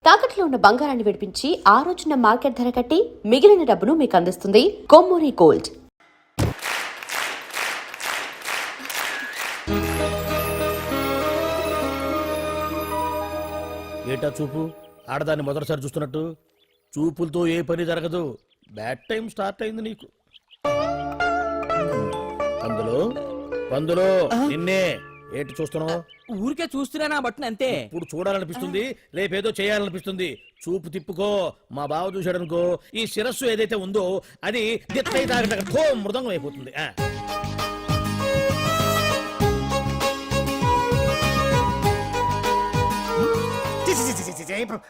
తాకట్లో ఉన్న బంగారాన్ని విడిపించి ఆ రోజున మార్కెట్ ధర కట్టి మిగిలిన డబ్బును మీకు అందిస్తుంది కొమ్మూరి గోల్డ్. ఏటా చూపు ఆడదాన్ని మొదటిసారి చూస్తున్నట్టు. చూపులతో ఏ పని జరగదు. బ్యాడ్ టైం స్టార్ట్ అయింది నీకు. పందులో నిన్నే ఏటి చూస్తున్నావు? ఊరికే చూస్తున్నానా బట్టను అంతే. ఇప్పుడు చూడాలనిపిస్తుంది, రేపేదో చేయాలనిపిస్తుంది. చూపు తిప్పుకో. మా బావ చూశాడనుకో, ఈ శిరస్సు ఏదైతే ఉందో అది దిత్తై తాగట మృదంగం అయిపోతుంది.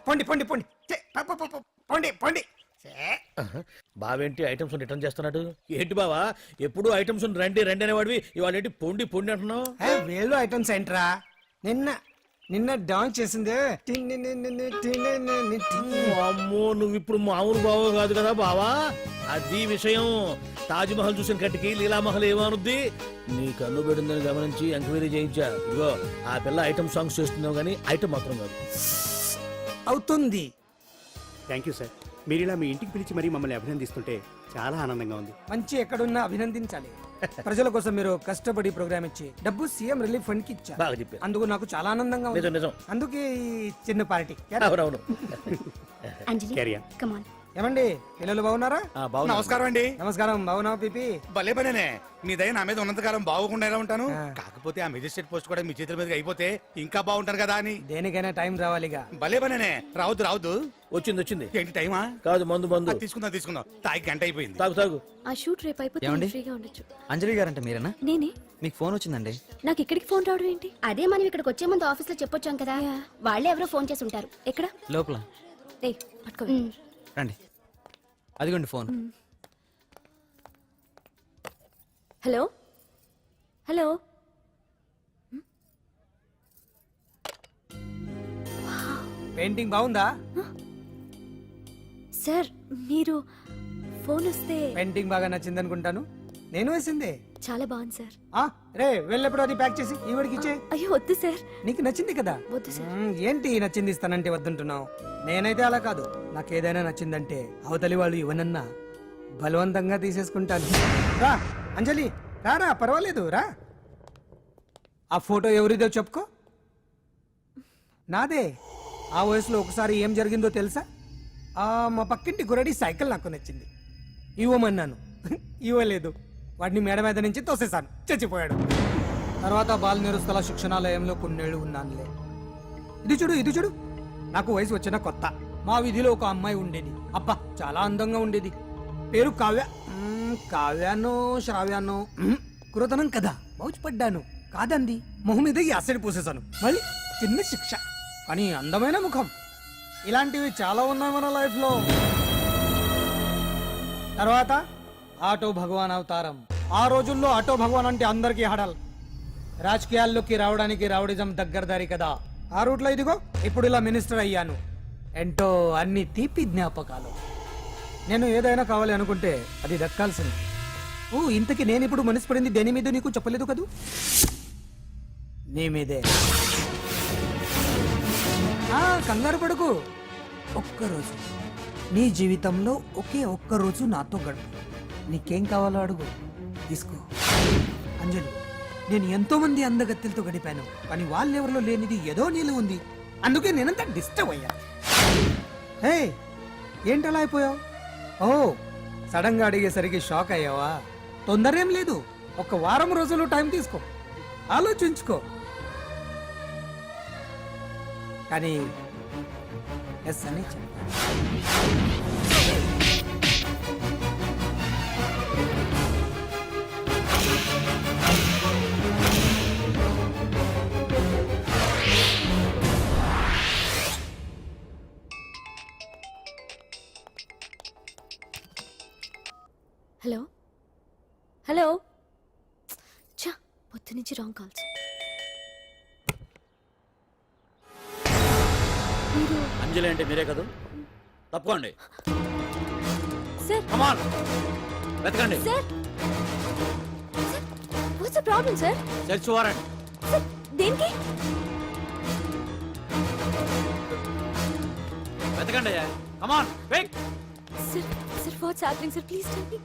పొండి పొండి పొండి పొండి పొండి. బావేంటి ఐటమ్స్ రిటర్న్ చేస్తున్నాడు? ఏంటి బావా ఎప్పుడు ఐటమ్స్ రండి రండి అనేవాడివి, ఇవాళ ఏంటి పొండి పొండి అంటున్నావు? వేలు ఐటమ్స్ ఏంట్రా? నిన్న డాన్స్ చేసిందే. అమ్మో, నువ్వు ఇప్పుడు మామూలు బావ కాదు కదా బావా. అది విషయం. తాజ్ మహల్ చూసిన కట్టికి లీలామహల్ ఏమనుద్ది? నీ కన్ను పెడిందని గమనించి ఎంక్వైరీ చేయించా. ఇగో ఆ పిల్ల ఐటమ్ సాంగ్స్ చేస్తున్నావు కానీ ఐటమ్ మాత్రం కాదు. అవుతుంది. Thank you sir. మీరు ఇలా మీ ఇంటికి పిలిచి మరీ మమ్మల్ని అభినందిస్తుంటే చాలా ఆనందంగా ఉంది. మంచి ఎక్కడున్నా అభినందించాలి. ప్రజల కోసం మీరు కష్టపడి ప్రోగ్రామ్ ఇచ్చి డబ్బు సీఎం రిలీఫ్ ఫండ్ కి ఇచ్చారు. బాగా చెప్పారు. అందుకు నాకు చాలా ఆనందంగా ఉంది. నిజం. అందుకే ఈ చిన్న పార్టీ. అవునవును. ఏమండి పిల్లలు బాగున్నారా? నమస్కారం అండి. నమస్కారం. బాగున్నావా పిపి? భలే పనేనే. మీ దయ నా మీద ఉన్నంతకాలం బాగోకుండా ఎలా ఉంటాను. కాకపోతే ఆ మెజిస్ట్రేట్ పోస్ట్ కూడా మీ చేతుల మీద అయిపోతే ఇంకా బాగుంటాను కదా అని. దేనికైనా టైం రావాలిగా. భలే పనేనే. రావద్దు. వచ్చింది. ఏంటి టైమా? కాదు మందు. తీసుకుందాం. తాగి గంట అయిపోయింది. తాగు. ఆ షూట్ రేపు అయిపోతే ఫ్రీగా ఉండొచ్చు. అంజలి గారంటే మీరేనా? నేనే. మీకు ఫోన్ వచ్చిందండి. నాకు ఇక్కడికి ఫోన్ రావడం ఏంటి? అదే మనం ఇక్కడికి వచ్చే ముందు ఆఫీస్ లో చెప్పొచ్చాం కదా. వాళ్ళే ఎవరో ఫోన్ చేసి ఉంటారు. ఎక్కడ? లోపల. ఏయ్ పట్టుకో. రండి. అదిగోండి ఫోన్. హలో. పెయింటింగ్ బాగుందా సార్? మీరు ఫోన్ వస్తే పెయింటింగ్ బాగా నచ్చింది అనుకుంటాను. నేను వేసిందే. చాలా బాగుంది సార్. రే వెళ్ళప్పుడు అది ప్యాక్ చేసి ఈవిడికి ఇచ్చే. అయ్యో వద్దు సార్. నీకు నచ్చింది కదా. వద్దు సార్. ఏంటి నచ్చింది ఇస్తానంటే వద్దుంటున్నావు? నేనైతే అలా కాదు. నాకు ఏదైనా నచ్చిందంటే అవతలి వాళ్ళు ఇవ్వనన్నా బలవంతంగా తీసేసుకుంటాను. రా అంజలి, రారా, పర్వాలేదు రా. ఆ ఫోటో ఎవరిదో చెప్పుకో. నాదే. ఆ వయసులో ఒకసారి ఏం జరిగిందో తెలుసా? మా పక్కింటి గురడి సైకిల్ నాకు నచ్చింది. ఇవ్వమన్నాను, ఇవ్వలేదు. వాడిని మేడ మీద నుంచి తోసేశాను, చచ్చిపోయాడు. తర్వాత బాల నిరుస్తల శిక్షణాలయంలో కొన్నేళ్లు ఉన్నానులే. ఇది చూడు. నాకు వయసు వచ్చిన కొత్త. మా వీధిలో ఒక అమ్మాయి ఉండేది. అబ్బా చాలా అందంగా ఉండేది. పేరు కావ్యానో శ్రావ్యానో. కురతనం కదా, మౌచిపడ్డాను. కాదండి, మొహం మీద యాసిడ్ పూసేశాను. మళ్ళీ చిన్న శిక్ష, కానీ అందమైన ముఖం. ఇలాంటివి చాలా ఉన్నాయి మన లైఫ్ లో. తర్వాత ఆటో భగవాన్ అవతారం. ఆ రోజుల్లో ఆటో భగవాన్ అంటే అందరికీ హడల్. రాజకీయాల్లోకి రావడానికి రౌడిజం దగ్గరదారి కదా. ఆ రూట్లో ఇదిగో ఇప్పుడు ఇలా మినిస్టర్ అయ్యాను. ఏంటో అన్ని తీపి జ్ఞాపకాలు. నేను ఏదైనా కావాలి అనుకుంటే అది దక్కాల్సింది. ఇంతకీ నేను ఇప్పుడు మనసు పడింది దేని మీద నీకు చెప్పలేదు కదూ? నీ మీదే. కంగారు పడుకు. ఒక్కరోజు నీ జీవితంలో ఒక్క రోజు నాతో గడుపు. నీకేం కావాలో అడుగు, తీసుకో. అంజలి, నేను ఎంతో మంది అందగత్తెలతో గడిపాను, కానీ వాళ్ళెవరిలో లేనిది ఏదో నీళ్ళు ఉంది. అందుకే నేనంతా డిస్టర్బ్ అయ్యా. హే, ఏంటలా అయిపోయావు? సడన్ గా అడిగేసరికి షాక్ అయ్యావా? తొందర ఏం లేదు. 1 వారం రోజులు టైం తీసుకో, ఆలోచించుకో. కానీ ఎస్ అని చెప్పాను. హలో. చా, పొద్దు నుంచి రాంగ్ కాల్స్. అంజలి అంటే మీరే కదా? తప్పుకోండి సార్. కమాన్, వెతకండి. Sir, what's the problem sir? Search warrant. Sir, దేనికి? వెతకండి కమాన్ wait Sir, sir, what's happening, sir? Please tell me.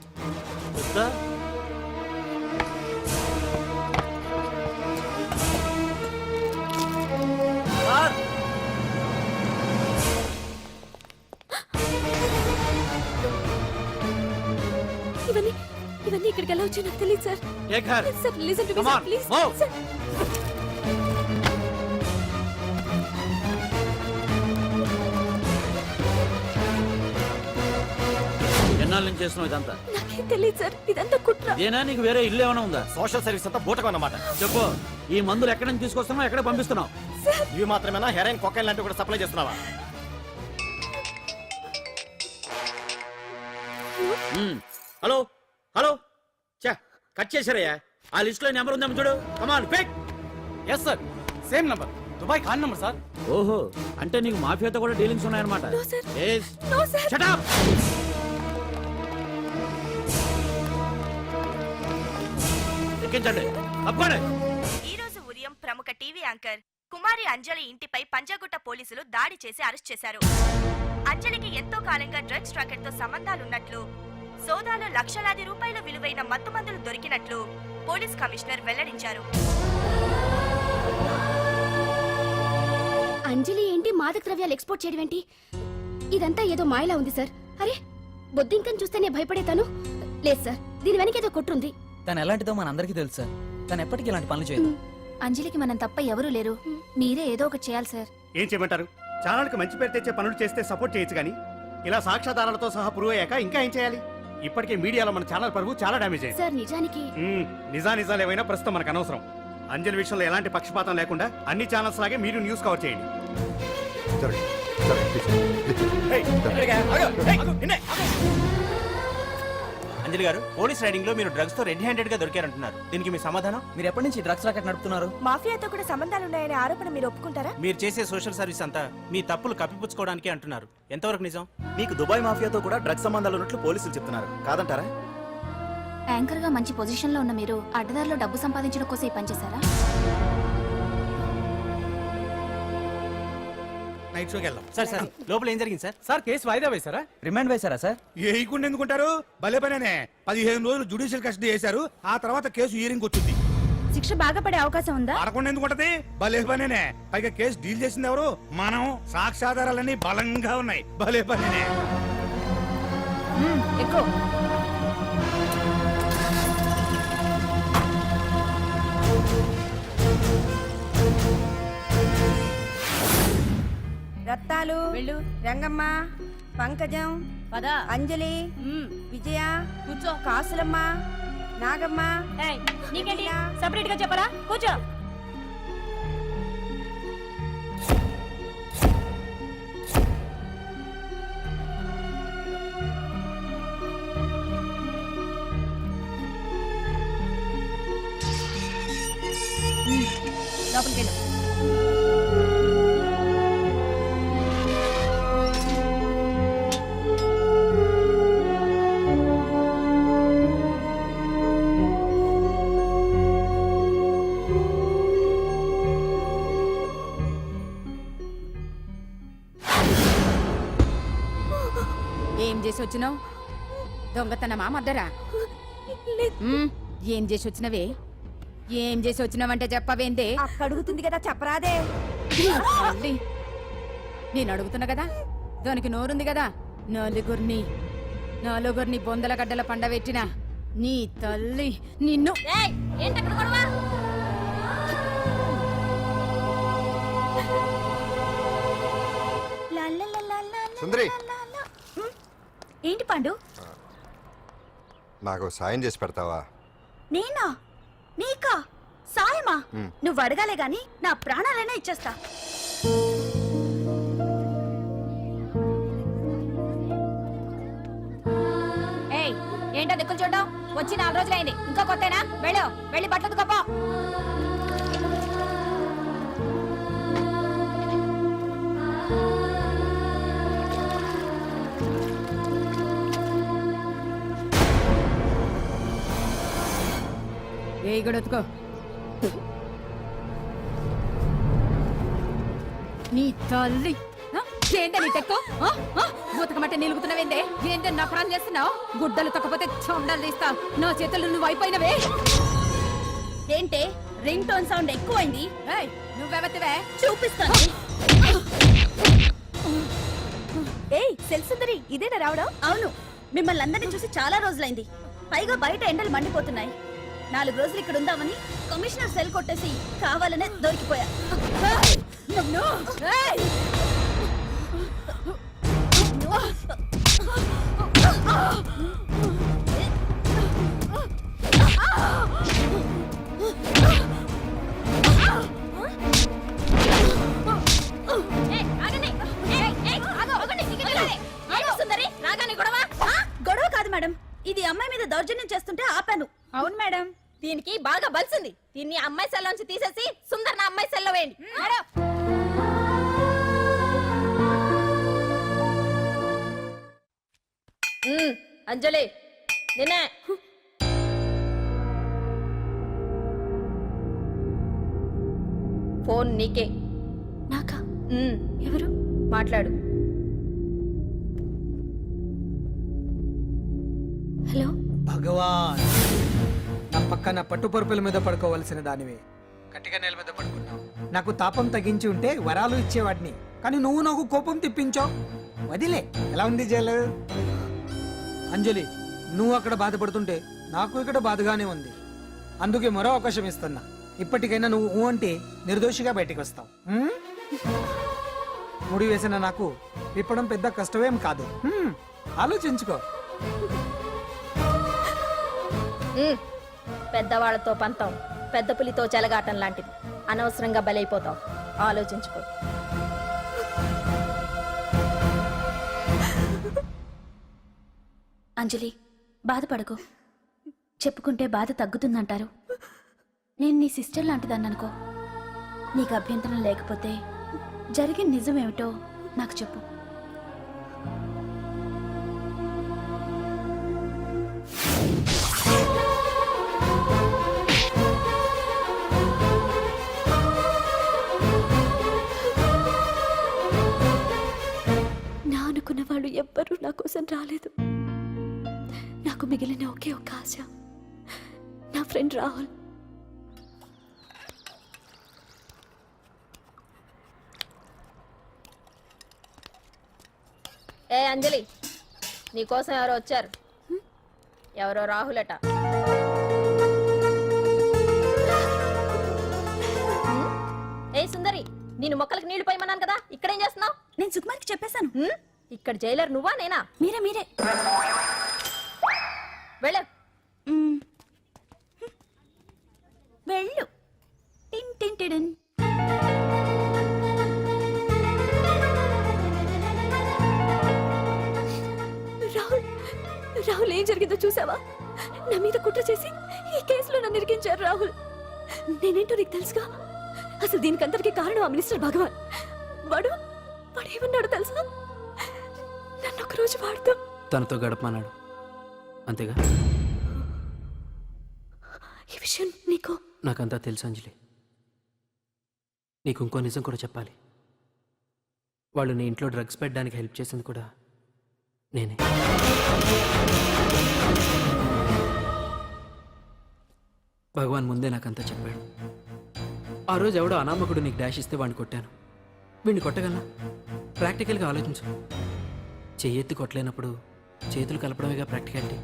ఇవన్నీ ఇవన్నీ ఇక్కడికి ఎలా వచ్చాయో నాకు తెలియదు sir. A Ghar sir listen to me Come sir on, please. move. Sir ఎన్నాళ్ళ నుంచి చేస్తున్నావు ఇదంతా నాకేం తెలియదు సార్. ఇదంతా కుట్ర. ఇదేనా నీకు వేరే ఇల్లు ఏమైనా ఉందా సోషల్ సర్వీస్ అంతా బూటకం అన్నమాట. చెప్పు ఈ మందులు ఎక్కడి నుంచి తీసుకొస్తున్నావు ఎక్కడ పంపిస్తున్నావు ఇవి మాత్రమేనా హెరైన్ కొకైన్ లాంటివి కూడా సప్లై చేస్తున్నావా? హలో హలో చా కట్ చేశారయ్యా ఆ లిస్ట్ లో నెంబర్ ఉందేమో చూడు come on pick yes sir, same number, Dubai Khan number sir. ఓహో అంటే నీకు మాఫియాతో కూడా డీలింగ్స్ ఉన్నాయన్నమాట No, sir. Yes. No, sir. Shut up. ఎక్కించండి తప్పండి ఈ రోజు ఉదయం ప్రముఖ టీవీ యాంకర్ కుమారి అంజలి ఇంటిపై పంజాగుట్ట పోలీసులు దాడి చేసి అరెస్ట్ చేశారు. అంజలికి ఎంతో కాలంగా డ్రగ్స్ రాకెట్ తో సంబంధాలున్నట్లు, సోదాలో లక్షలాది రూపాయల విలువైన మత్తుమందులు దొరికినట్లు పోలీస్ కమిషనర్ వెల్లడించారు. అంజలి ఏంటి మాదక ద్రవ్యాలు ఎక్స్పోర్ట్ చేయడం ఏంటి? ఇదంతా ఏదో మాయలా ఉంది సార్. అరే బొద్దింకని చూస్తేనే భయపడేతాను. లేదు సార్, దీని వెనక ఏదో కొట్టుంది. తను ఎలాంటిదో మన అందరికీ తెలుసు సార్. తను ఎప్పటికీ ఇలాంటి పనులు చేయదు. అంజలికి మనం తప్ప ఎవరూ లేరు. మీరే ఏదో ఒకటి చేయాలి సార్. ఏం చేయమంటారు? ఛానల్కి మంచి పేరు తెచ్చే పనులు చేస్తే సపోర్ట్ చేయొచ్చు కానీ ఇలా సాక్ష్యాధారాలతో సహా ప్రూవ్ అయ్యాక ఇంకా ఏం చేయాలి? ఇప్పటికే మీడియాలో మన ఛానల్ పరువు చాలా డ్యామేజ్ అయింది. సార్ నిజానికి నిజాలు ఏమైనా ప్రస్తుతం మనకు అనవసరం. అంజలి విషయంలో ఎలాంటి పక్షపాతం లేకుండా అన్ని ఛానల్స్ లాగే మీరు న్యూస్ కవర్ చేయండి. అంజలి గారు, పోలీస్ రైడింగ్ లో మీరు డ్రగ్స్ తో రెడ్ హ్యాండెడ్ గా దొరికారంటున్నారు. దీనికి మీ సమాధానం? మీరు ఎప్పటి నుంచి డ్రగ్స్ రాకెట్ నడుపుతున్నారు? మాఫియాతో కూడా సంబంధాలున్నాయనే ఆరోపణ మీరు ఒప్పుకుంటారా? మీరు చేసే సోషల్ సర్వీస్ అంతా మీ తప్పులు కప్పిపుచ్చుకోవడానికి అంటున్నారు. ఎంతవరకు నిజం? మీకు దుబాయ్ మాఫియాతో కూడా డ్రగ్స్ సంబంధాలు ఉన్నట్లు పోలీసులు చెప్తున్నారు, కాదంటారా? యాంకర్ గా మంచి పొజిషన్ లో ఉన్న మీరు అడ్డదారిలో డబ్బు సంపాదించడం కోసం ఈ పని చేశారా? నైట్ షోకి వెళ్దాం. సార్ సార్ లోపల ఏం జరిగింది సార్? సార్ కేసు వాయిదా వేశారా? రిమాండ్ వేశారా సార్? ఏయకుండా ఎందుకుంటారు? భలే పనేనే. 15 రోజులు జుడిషియల్ కస్టడీ చేశారు. ఆ తర్వాత కేసు హియరింగ్ వచ్చింది. శిక్ష బాగా పడే అవకాశం ఉందా? ఆడకుండా ఎందుకుంటది? భలే పనేనే. పైగా కేసు డీల్ చేసింది ఎవరు? మనం. సాక్ష్యాధారాలన్నీ బలంగా ఉన్నాయి. భలే పనేనే. ఎక్కువ రత్నాలు, రంగమ్మ, పంకజం, అంజలి, విజయ, కూర్చో, కాసులమ్మ, నాగమ్మ. నీకేంటి సపరేట్ గా చెప్పరా? కూర్చో. లోపలికి వెళ్ళు. ఏం చేసి వచ్చినావు? దొంగతనమా మద్దరా? ఏం చేసి వచ్చినవే? ఏం చేసి వచ్చినావంటే చెప్పవేందే? అడుగుతుంది కదా, చెప్పరాదే. మళ్ళీ నేను అడుగుతున్నా కదా, దానికి నోరుంది కదా. నలుగురిని బొందల గడ్డల పండబెట్టిన నీ తల్లి నిన్ను. సుందరి, ఏంటి పండు? నాకు సాయం చేసి పెడతావా? నేనా? నీకా సాయమా? నువ్వు అడగాలే గాని నా ప్రాణాలైనా ఇచ్చేస్తా. ఏయ్, ఏంటో దిక్కులు చూడడం? వచ్చి 4 రోజులైంది, ఇంకా కొత్తేనా? వెళ్ళి బట్టలు గొప్ప. ఏ గడొత్తుకో. నీ తల్లి ఏంటే నీ టెక్కు ఉతకమంటే నిలుగుతున్నావేందే ఏంటే నఫరాలు చేస్తున్నావు గుడ్డలు తొక్కపోతే చొండాలు తీస్తా నా చేతులు నువ్వు అయిపోయినవే ఏంటే రింగ్ టోన్ సౌండ్ ఎక్కువైంది. ఏయ్, నువ్వెవతివే చూపిస్తాను. ఏయ్ సెల్సుందరి, ఇదేనా రావడం? అవును, మిమ్మల్ని అందరినీ చూసి చాలా రోజులైంది. పైగా బయట ఎండలు మండిపోతున్నాయి. 4 రోజులు ఇక్కడ ఉందామని కమిషనర్ సెల్ కొట్టేసి కావాలనే దొరికిపోయా. నన్ను ఏయ్! గొడవ కాదు మేడం, ఇది అమ్మాయి మీద దౌర్జన్యం చేస్తుంటే ఆపాను. అవును మేడం, దీనికి బాగా బలిసింది. దీన్ని అమ్మాయి సెల్లోంచి తీసేసి సుందర్ నా అమ్మాయి సెల్లో వేయండి. అంజలి నిన్నే ఫోన్ నీకే. నాకా? ఎవరు? మాట్లాడు. హలో. భగవాన్, నా పక్కన పట్టుపరుపుల మీద పడుకోవలసిన దానివే గట్టిగా నేల మీద పడుకున్నావు. నాకు తాపం తగ్గించి ఉంటే వరాలు ఇచ్చేవాడిని, కానీ నువ్వు నాకు కోపం తెప్పించావు. వదిలే. ఎలా ఉంది జైలు? అంజలి, నువ్వు అక్కడ బాధపడుతుంటే నాకు ఇక్కడ బాధగానే ఉంది. అందుకే మరో అవకాశం ఇస్తున్నా. ఇప్పటికైనా నువ్వు ఊ అంటే నిర్దోషిగా బయటికి వస్తావు. ముడి వేసిన నాకు విప్పడం పెద్ద కష్టమేం కాదు. ఆలోచించుకో. పెద్దవాళ్లతో పంతం పెద్ద పులితో చెలగాటం లాంటిది. అనవసరంగా బలైపోతావు. ఆలోచించుకో. అంజలి, బాధపడకు. చెప్పుకుంటే బాధ తగ్గుతుందంటారు. నేను నీ సిస్టర్ లాంటిదాన్ని అనుకో. నీకు అభ్యంతరం లేకపోతే జరిగిన నిజమేమిటో నాకు చెప్పు. నా అనుకున్న వాళ్ళు ఎవ్వరూ నా కోసం రాలేదు. నాకు మిగిలిన ఒకే ఒక ఆశ, నా ఫ్రెండ్ రాహుల్. ఏ అంజలి, నీకోసం ఎవరో వచ్చారు. ఎవరో రాహులట. ఏ సుందరి, నేను మొక్కలకు నీళ్లు పోయమన్నాను కదా, ఇక్కడేం చేస్తున్నావు? నేను సుకుమార్కి చెప్పేశాను. ఇక్కడ జైలర్ నువ్వా నేనా? మీరే. వెళ్ళ. వెళ్ళు. టిన్ టిన్ టిడిన్. రాహుల్, ఏం జరిగిందో చూసావా? నా మీద కుట్ర చేసి ఈ కేసులో నన్ను ఇరికించారు రాహుల్. నేనేంటో నీకు తెలుసుగా. అసలు దీనికంతటికి కారణం ఆ మినిస్టర్ భగవాన్. వాడు ఏమన్నాడు తెలుసా? నన్ను ఒక రోజు వాడుతూ తనతో గడపమన్నాడు, అంతేగా? ఈ విషయం నీకు? నాకంతా తెలుసు అంజలి. నీకు ఇంకో నిజం కూడా చెప్పాలి. వాళ్ళు నీ ఇంట్లో డ్రగ్స్ పెట్టడానికి హెల్ప్ చేసింది కూడా నేనే. భగవాన్ ముందే నాకంతా చెప్పాడు. ఆ రోజు ఎవడో అనామకుడు నీకు డాష్ ఇస్తే వాడిని కొట్టాను. వీడిని కొట్టగలనా? ప్రాక్టికల్గా ఆలోచించు. చెయ్యెత్తి కొట్టలేనప్పుడు చేతులు కలపడమేగా ప్రాక్టికాలిటీ.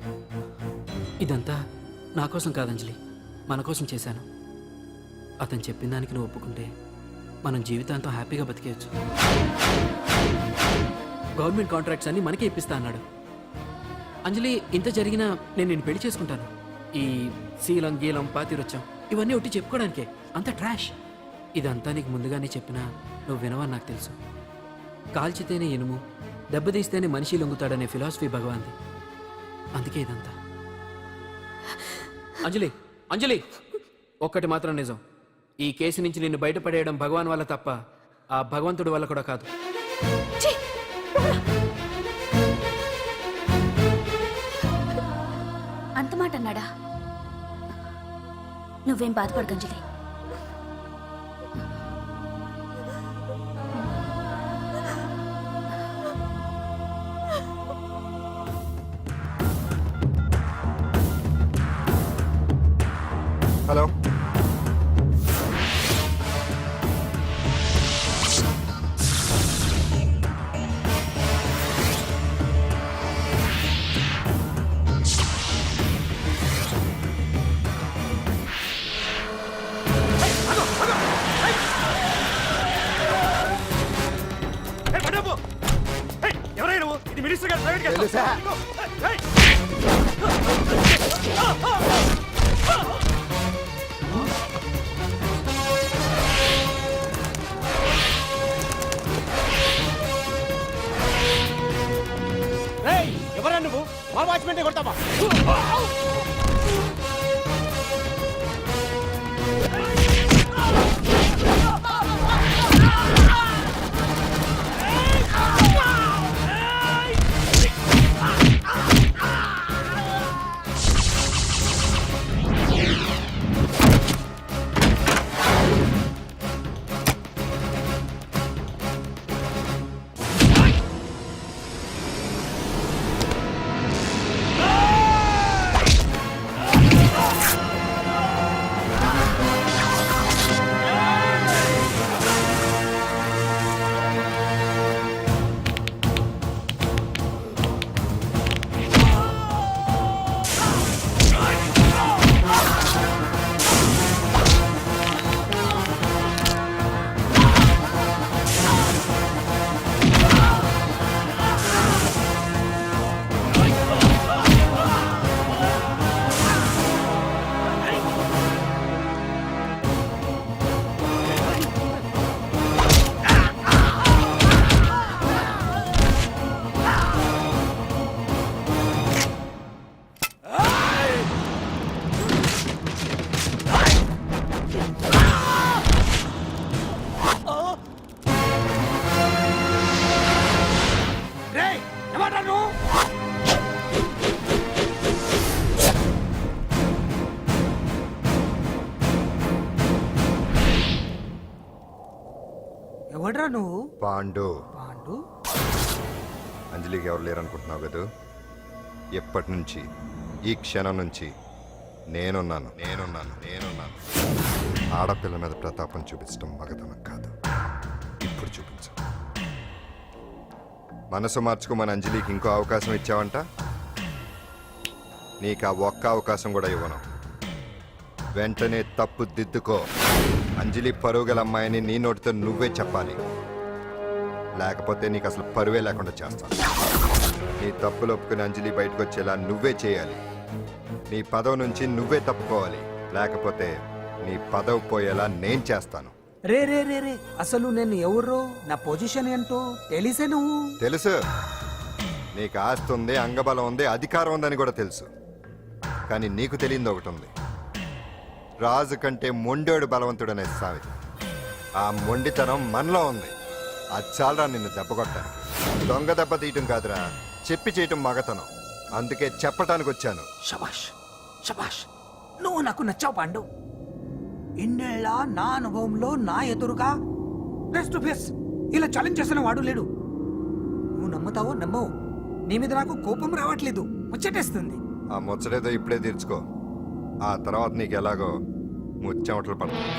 ఇదంతా నా కోసం కాదంజలి, మన కోసం చేశాను. అతను చెప్పిన దానికి నువ్వు ఒప్పుకుంటే మనం జీవితాంతం హ్యాపీగా బతికేయచ్చు. గవర్నమెంట్ కాంట్రాక్ట్స్ అన్ని మనకే ఇప్పిస్తా అన్నాడు. అంజలి, ఇంత జరిగినా నేను నిన్ను పెళ్లి చేసుకుంటాను. ఈ శీలం గీలం పాతిరొచ్చాం ఇవన్నీ ఒట్టి చెప్పుకోవడానికే. అంత ట్రాష్. ఇదంతా నీకు ముందుగానే చెప్పినా నువ్వు వినవని నాకు తెలుసు. కాల్చితేనే ఇనుము, దెబ్బతీస్తేనే మనిషి లొంగుతాడనే ఫిలాసఫీ భగవాన్ది. అందుకే ఇదంతా. అంజలి, ఒక్కటి మాత్రం నిజం. ఈ కేసు నుంచి నిన్ను బయటపడేయడం భగవాన్ వల్ల తప్ప ఆ భగవంతుడి వల్ల కూడా కాదు. అంత మాట అన్నాడా? నువ్వేం బాధపడకంజలి. ఇది మినిస్టర్ గారు ప్రైవేట్ తెలుసా? ఎవరా నువ్వు మా వాచ్మెంటే కొడతావా ఎవడ్రా నువ్వు? పాండు. పాండు? అంజలికి ఎవరు లేరనుకుంటున్నావు కదా? ఎప్పటి నుంచి, ఈ క్షణం నుంచి నేనున్నాను. ఆడపిల్ల మీద ప్రతాపం చూపించడం మగతనం కాదు. ఇప్పుడు చూపించు. మనసు మార్చుకోమని అంజలికి ఇంకో అవకాశం ఇచ్చావంట. నీకు ఆ ఒక్క అవకాశం కూడా ఇవ్వను. వెంటనే తప్పు దిద్దుకో. అంజలి పరువు గల అమ్మాయిని నీ నోటితో నువ్వే చెప్పాలి. లేకపోతే నీకు అసలు పరువే లేకుండా చేస్తాను. నీ తప్పులు ఒప్పుకుని అంజలి బయటకు వచ్చేలా నువ్వే చేయాలి. నీ పదవి నుంచి నువ్వే తప్పుకోవాలి. లేకపోతే నీ పదవి పోయేలా నేను చేస్తాను. రే రే రే రే అసలు నేను ఎవరో, నా పొజిషన్ ఏంటో తెలిసే నువ్వు. తెలుసు. నీకు ఆస్తి ఉంది, అంగబలం ఉంది, అధికారం ఉందని కూడా తెలుసు. కానీ నీకు తెలియంది ఒకటి ఉంది. రాజు కంటే మొండోడు బలవంతుడనే సామెత. ఆ మొండితనం మనలో ఉంది. అది చాలరా నిన్ను దెబ్బ కొట్టాను. దొంగ దెబ్బ తీయటం కాదురా, చెప్పి చేయటం మగతనం. అందుకే చెప్పటానికి వచ్చాను. శబాష్ శబాష్, నువ్వు నాకు నచ్చావు పాండు. ఇన్నేళ్ళ నా అనుభవంలో నా ఎదురుగా ఫేస్ టు ఫేస్ ఇలా ఛాలెంజ్ చేసిన వాడు లేడు. నువ్వు నమ్ముతావో నమ్మవు, నీ మీద నాకు కోపం రావట్లేదు, ముచ్చటేస్తుంది. ఆ ముచ్చటేదో ఇప్పుడే తీర్చుకో. ఆ తర్వాత నీకు ఎలాగో ముచ్చెమటలు పడతాయి.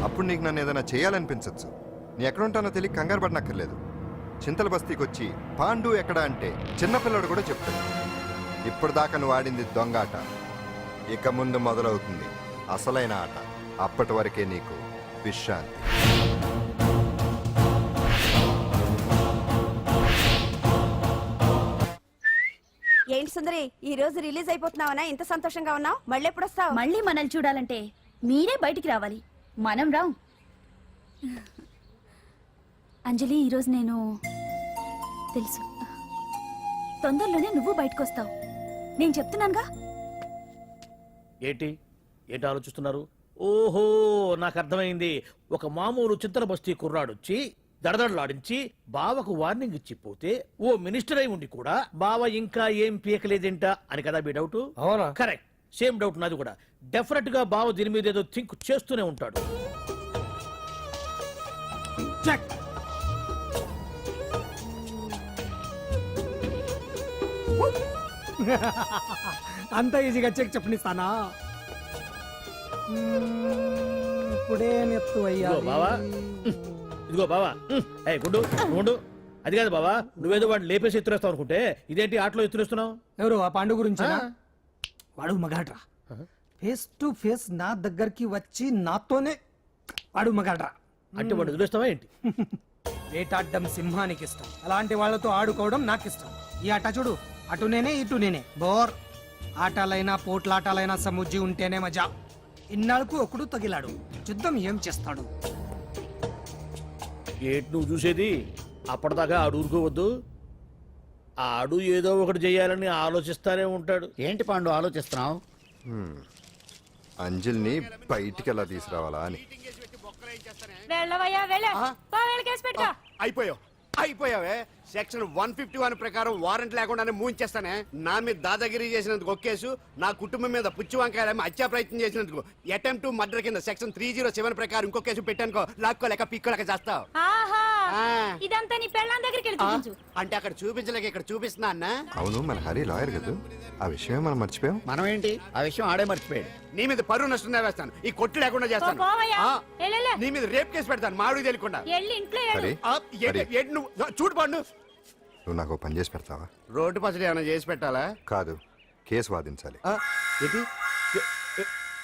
అప్పుడు నీకు నన్ను ఏదైనా చేయాలనిపించచ్చు. నీ ఎక్కడుంటానో తెలియ కంగారు పడనక్కర్లేదు. చింతల బస్తీకి వచ్చి పాండు ఎక్కడ అంటే చిన్నపిల్లడు కూడా చెప్తాడు. ఇప్పుడు దాకా నువ్వు ఆడింది దొంగ ఆట. ఇక ముందు మొదలవుతుంది అసలైన ఆట. అప్పటి వరకే నీకు విశ్రాంతి. ఏంటి సుందరి, ఈ రోజు రిలీజ్ అయిపోతున్నావనా? ఇంత సంతోషంగా ఉన్నావు? మళ్ళీ ఎప్పుడు వస్తావు? మళ్ళీ మనల్ని చూడాలంటే మీరే బయటికి రావాలి, మనం రాం. అంజలి, ఈరోజు నేను తెలుసు, తొందరలోనే నువ్వు బయటకు వస్తావు, నేను చెప్తున్నానుగా. ఏంటి ఏంటి ఆలోచిస్తున్నారు? ఓహో, నాకు అర్థమైంది. ఒక మామూలు చింతల బస్తీ కుర్రాడొచ్చి దడదడలాడించి బావకు వార్నింగ్ ఇచ్చిపోతే ఓ మినిస్టర్ అయి ఉండి కూడా బావ ఇంకా ఏం పీకలేదేంట అని కదా మీ డౌట్? అవునా? కరెక్ట్, సేమ్ డౌట్ నాది కూడా. డెఫినెట్ గా బావ దీని మీద ఏదో థింక్ చేస్తూనే ఉంటాడు. చెక్. అంత ఈజీగా చెక్ చెప్పనిస్తానా? ఇప్పుడే నెత్తు అయ్యా. ఇదిగో బావా, ఇదిగో బావా. గుడ్డు గుండు, అది కాదు బావా, నువ్వేదో వాడిని లేపేసి ఎత్తురేస్తావు అనుకుంటే ఇదేంటి ఆటలో ఎత్తురేస్తున్నావు? ఎవరు ఆ పాండు గురించి? వాడు మగాడ్రా. ఫేస్ టు ఫేస్ నా దగ్గరికి వచ్చి నాతోనే వాడు మగాడ్రా. అంటే వాడు వదిలేస్తావా ఏంటి? వేటాడ్డం సింహానికి ఇష్టం, అలాంటి వాళ్ళతో ఆడుకోవడం నాకు ఇష్టం. ఈ ఆట చూడు, అటు నేనే ఇటు నేనే బోర్. ఆటలైనా పోట్లాటాలైనా సముజ్జి ఉంటేనే మజా. ఇన్నాళ్ళకు ఒకడు తగిలాడు, యుద్ధం ఏం చేస్తాడు? ఏంటి నువ్వు చూసేది? అప్పటిదాకా ఆడు ఊరుకోవద్దు. ఆడు ఏదో ఒకటి చేయాలని ఆలోచిస్తానే ఉంటాడు. ఏంటి పాండు ఆలోచిస్తున్నావు? అంజలిని బయటికి ఎలా తీసుకురావాలా అని. అయిపోయావే. సెక్షన్ 151 ప్రకారం వారెంట్ లేకుండానే మూయించేస్తానే. నా మీద దాదాగిరి చేసినందుకు ఒక కేసు, నా కుటుంబం మీద పుచ్చి వంకాయలేమో హత్యా ప్రయత్నం చేసినందుకు అటెంప్ట్ టు మర్డర్ కింద సెక్షన్ 307 ప్రకారం ఇంకో కేసు పెట్టానుకో, లాక్కోలేక పిక్కోలేక చేస్తావు. ఇదంతా నీ పెళ్ళాం దగ్గరికి వెళ్ళి చూపించు. అంటే అక్కడ చూపించలేక ఇక్కడ చూపిస్తున్నా అన్న. అవును, మన హరి లాయర్ కదా, ఆ విషయమే మనం మర్చిపోయాం. మనం ఏంటి ఆ విషయం ఆడే మర్చిపోయాడు. నీ మీద పరువు నష్టం వేస్తాను, ఈ కొట్టు లేకుండా చేస్తాను. నీ మీద రేప్ కేసు పెడతాను మాడు తెలియకుండా. హరి, ఏంటి నువ్వు చూడు పండు. నువ్వు నాకు ఓ పని చేసి పెడతావా? రోడ్డు పచ్చడి ఏమైనా చేసి పెట్టాలా? కాదు, కేసు వాదించాలి. ఏంటి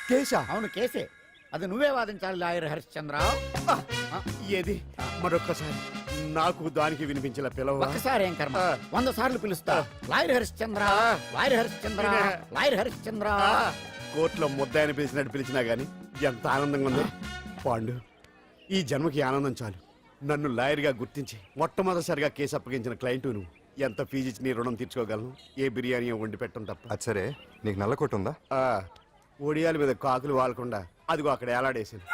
కేసా? అవును కేసే, అది నువ్వే వాదించాలి లాయర్ హరిశ్చంద్ర. ఏది మరొక్కసారి నాకు దానికి వినిపించిన పిలవ. ఒక్కసారి ఏం కర్మ, 100 సార్లు పిలుస్తా. Lawyer Harishchandra, lawyer Harishchandra, lawyer Harishchandra. కోర్టులో ముద్దాయని పిలిచినట్టు పిలిచినా గాని ఎంత ఆనందంగా ఉంది పాండు. ఈ జన్మకి ఆనందం చాలు. నన్ను లాయర్గా గుర్తించి మొట్టమొదటిసారిగా కేసు అప్పగించిన క్లయింట్ నువ్వు. ఎంత ఫీజు ఇచ్చి నీ రుణం తీర్చుకోగలను? ఏ బిర్యానీ వండి పెట్టడం తప్ప. అది సరే, నీకు నల్ల కొట్టు ఉందా? ఒడియాల మీద కాకులు వాలకుండా అదిగో అక్కడ ఏలాడేసింది.